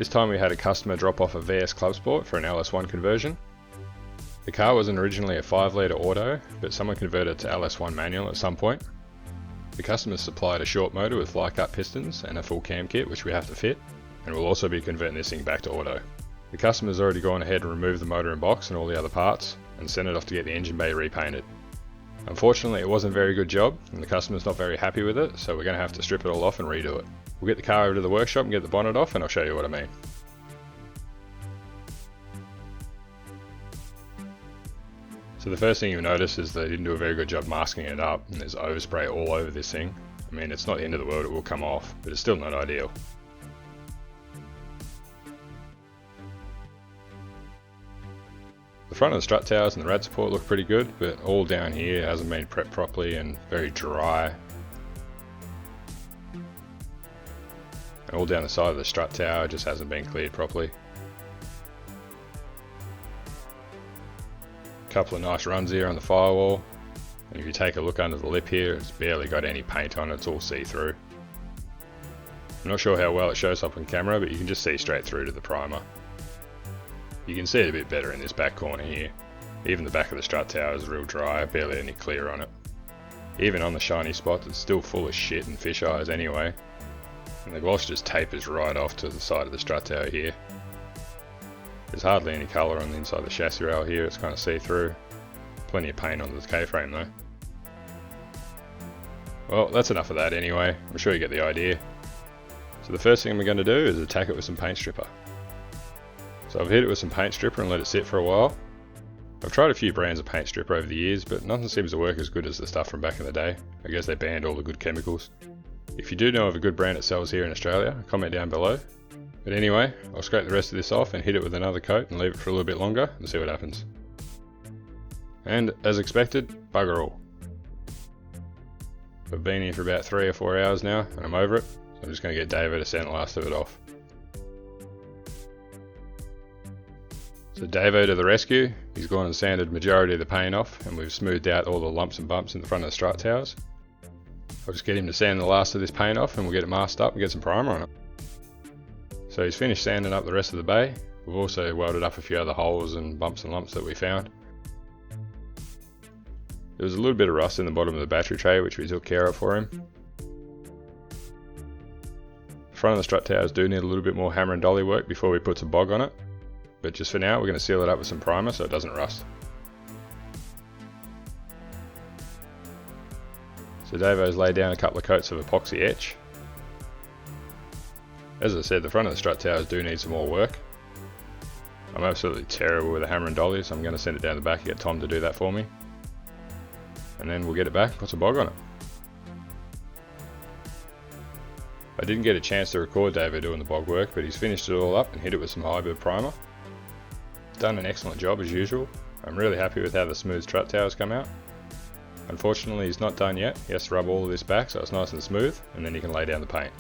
This time we had a customer drop off a VS Clubsport for an LS1 conversion. The car wasn't originally a 5 litre auto, but someone converted it to LS1 manual at some point. The customer supplied a short motor with fly cut pistons and a full cam kit which we have to fit, and we'll also be converting this thing back to auto. The customer's already gone ahead and removed the motor and box and all the other parts, and sent it off to get the engine bay repainted. Unfortunately it wasn't a very good job, and the customer's not very happy with it, so we're going to have to strip it all off and redo it. We'll get the car over to the workshop and get the bonnet off, and I'll show you what I mean. So the first thing you'll notice is they didn't do a very good job masking it up, and there's overspray all over this thing. I mean, it's not the end of the world, it will come off, but it's still not ideal. The front of the strut towers and the rad support look pretty good, but all down here hasn't been prepped properly and very dry. And all down the side of the strut tower just hasn't been cleared properly. A couple of nice runs here on the firewall, and if you take a look under the lip here, it's barely got any paint on it, it's all see-through. I'm not sure how well it shows up on camera, but you can just see straight through to the primer. You can see it a bit better in this back corner here. Even the back of the strut tower is real dry, barely any clear on it. Even on the shiny spots, it's still full of shit and fish eyes anyway. And the gloss just tapers right off to the side of the strut tower here. There's hardly any colour on the inside of the chassis rail here, it's kind of see-through. Plenty of paint on the K-frame though. Well, that's enough of that anyway, I'm sure you get the idea. So the first thing we're going to do is attack it with some paint stripper. So I've hit it with some paint stripper and let it sit for a while. I've tried a few brands of paint stripper over the years, but nothing seems to work as good as the stuff from back in the day. I guess they banned all the good chemicals. If you do know of a good brand that sells here in Australia, comment down below. But anyway, I'll scrape the rest of this off and hit it with another coat and leave it for a little bit longer and see what happens. And as expected, bugger all. I've been here for about 3 or 4 hours now and I'm over it, so I'm just going to get David to sand the last of it off. So Davo to the rescue, he's gone and sanded the majority of the paint off and we've smoothed out all the lumps and bumps in the front of the strut towers. I'll just get him to sand the last of this paint off and we'll get it masked up and get some primer on it. So he's finished sanding up the rest of the bay. We've also welded up a few other holes and bumps and lumps that we found. There was a little bit of rust in the bottom of the battery tray which we took care of for him. The front of the strut towers do need a little bit more hammer and dolly work before we put some bog on it. But just for now we're going to seal it up with some primer so it doesn't rust. So Davo's laid down a couple of coats of epoxy etch. As I said, the front of the strut towers do need some more work. I'm absolutely terrible with a hammer and dolly, so I'm going to send it down the back and get Tom to do that for me. And then we'll get it back, put some bog on it. I didn't get a chance to record Davo doing the bog work, but he's finished it all up and hit it with some hybrid primer. Done an excellent job as usual. I'm really happy with how the smooth strut towers come out. Unfortunately he's not done yet, he has to rub all of this back so it's nice and smooth, and then he can lay down the paint.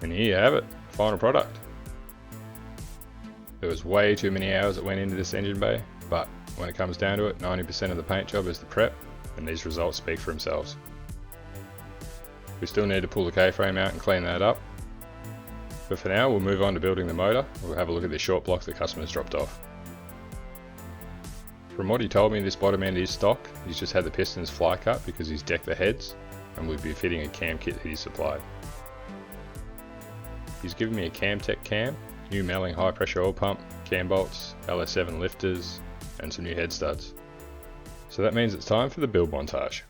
And here you have it, final product. There was way too many hours that went into this engine bay, but when it comes down to it, 90% of the paint job is the prep, and these results speak for themselves. We still need to pull the K-frame out and clean that up, but for now we'll move on to building the motor. We'll have a look at this short block the customer's dropped off. From what he told me, this bottom end is stock. He's just had the pistons fly cut because he's decked the heads, and we'll be fitting a cam kit that he's supplied. He's given me a Camtech cam, new Melling high pressure oil pump, cam bolts, LS7 lifters, and some new head studs. So that means it's time for the build montage.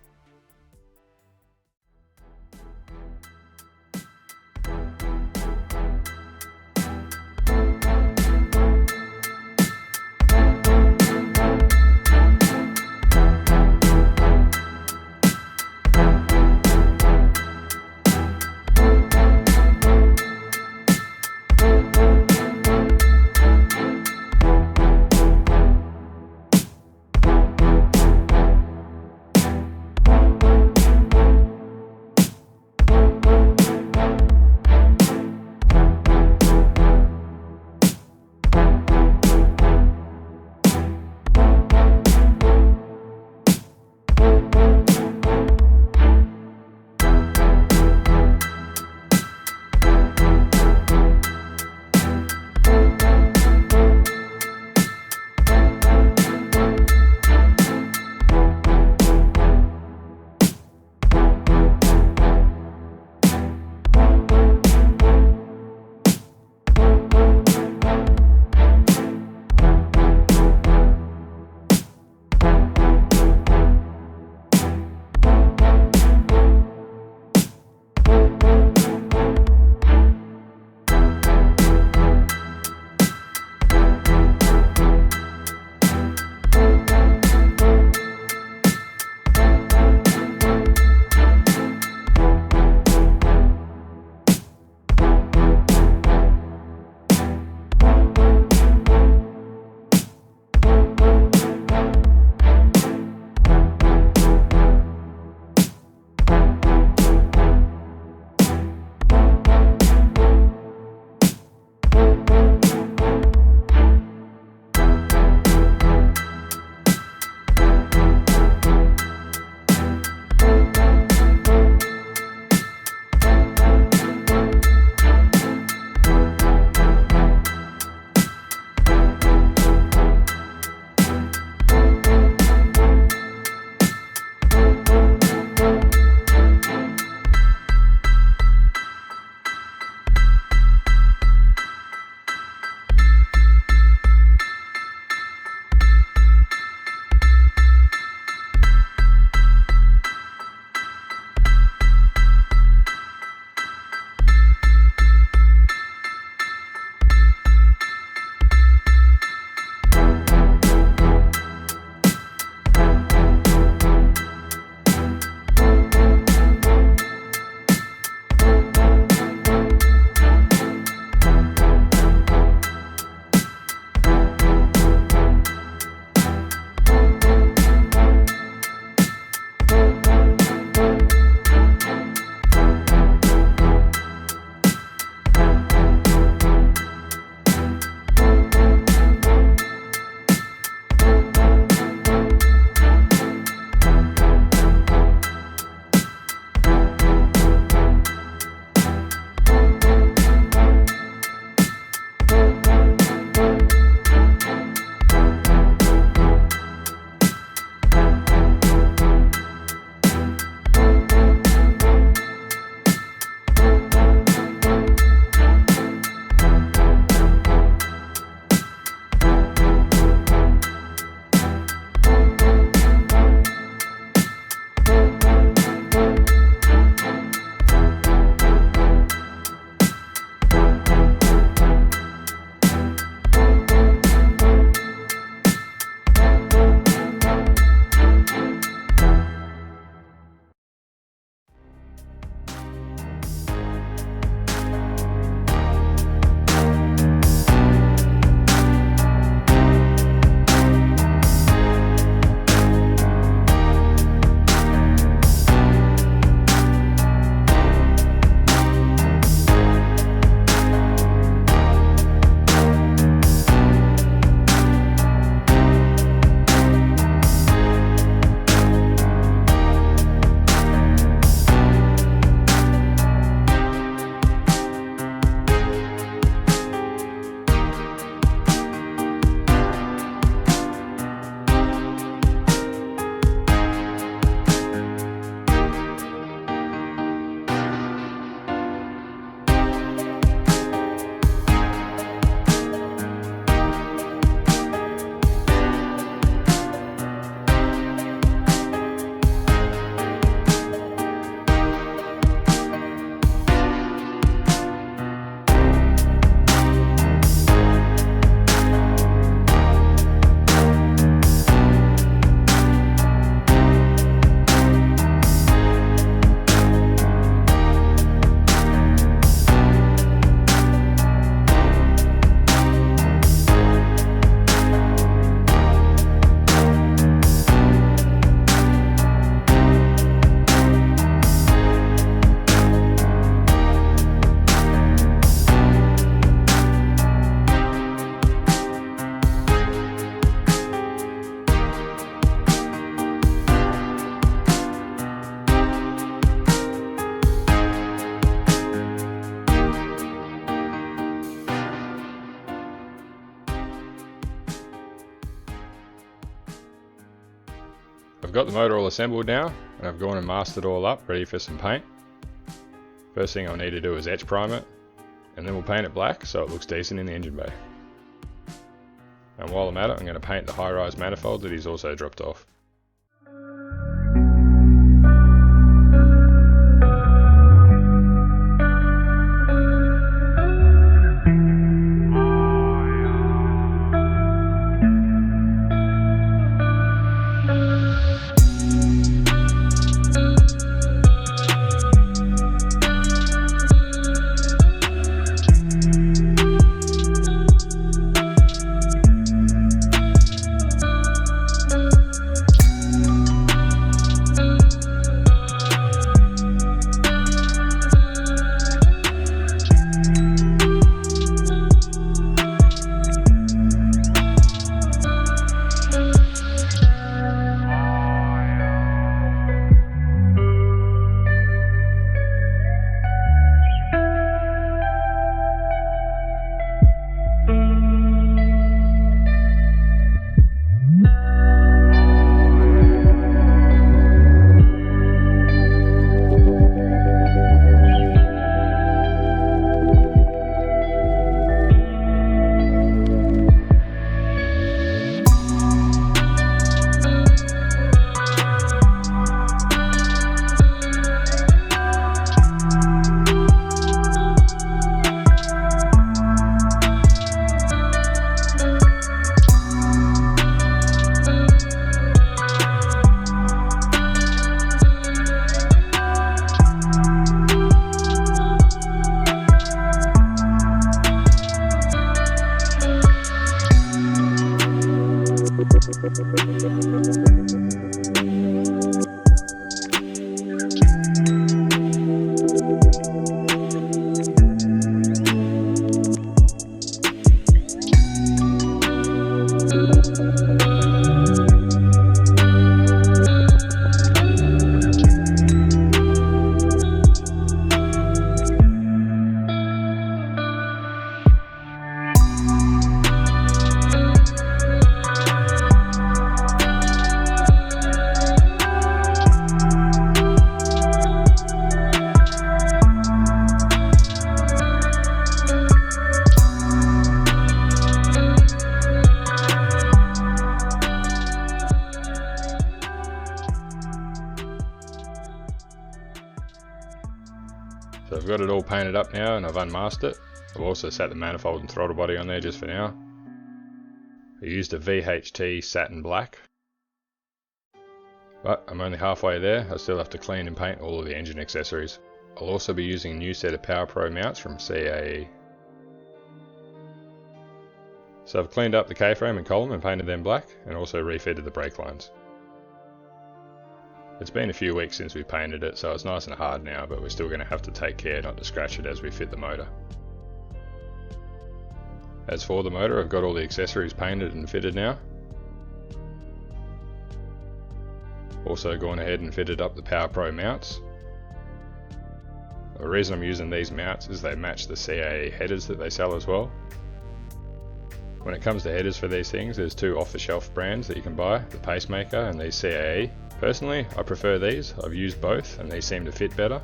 I've got the motor all assembled now, and I've gone and masked it all up, ready for some paint. First thing I'll need to do is etch prime it, and then we'll paint it black so it looks decent in the engine bay. And while I'm at it, I'm going to paint the high-rise manifold that he's also dropped off. So I've got it all painted up now and I've unmasked it. I've also sat the manifold and throttle body on there just for now. I used a VHT satin black. But I'm only halfway there, I still have to clean and paint all of the engine accessories. I'll also be using a new set of Power Pro mounts from ZFAWA. So I've cleaned up the K-frame and column and painted them black, and also refitted the brake lines. It's been a few weeks since we painted it, so it's nice and hard now, but we're still going to have to take care not to scratch it as we fit the motor. As for the motor, I've got all the accessories painted and fitted now. Also gone ahead and fitted up the Power Pro mounts. The reason I'm using these mounts is they match the CAE headers that they sell as well. When it comes to headers for these things, there's two off-the-shelf brands that you can buy, the Pacemaker and these CAE. Personally, I prefer these. I've used both and these seem to fit better.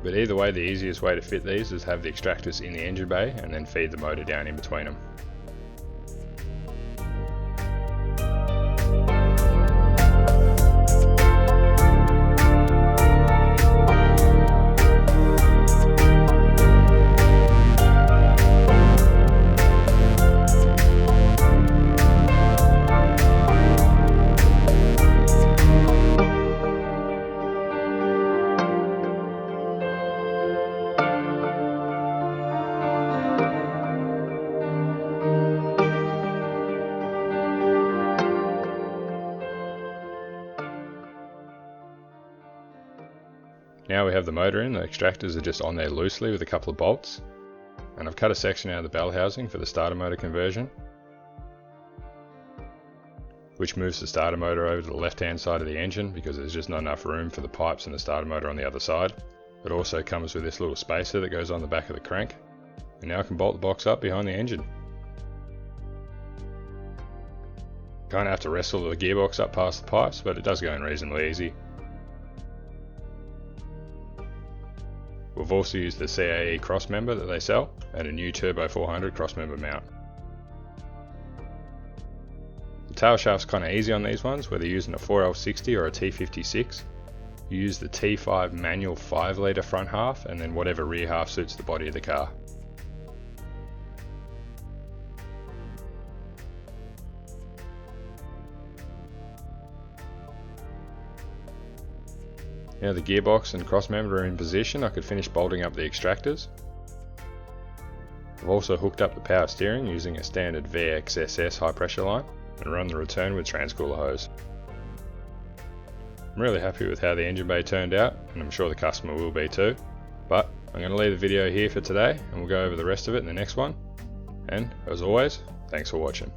But either way, the easiest way to fit these is have the extractors in the engine bay and then feed the motor down in between them. Now we have the motor in, the extractors are just on there loosely with a couple of bolts. And I've cut a section out of the bell housing for the starter motor conversion, which moves the starter motor over to the left hand side of the engine because there's just not enough room for the pipes and the starter motor on the other side. It also comes with this little spacer that goes on the back of the crank. And now I can bolt the box up behind the engine. Kind of have to wrestle the gearbox up past the pipes, but it does go in reasonably easy. We've also used the CAE crossmember that they sell, and a new Turbo 400 crossmember mount. The tail shaft's kind of easy on these ones, whether you're using a 4L60 or a T56. You use the T5 manual 5 litre front half, and then whatever rear half suits the body of the car. Now the gearbox and crossmember are in position, I could finish bolting up the extractors. I've also hooked up the power steering using a standard VXSS high pressure line and run the return with transcooler hose. I'm really happy with how the engine bay turned out, and I'm sure the customer will be too. But I'm going to leave the video here for today, and we'll go over the rest of it in the next one. And as always, thanks for watching.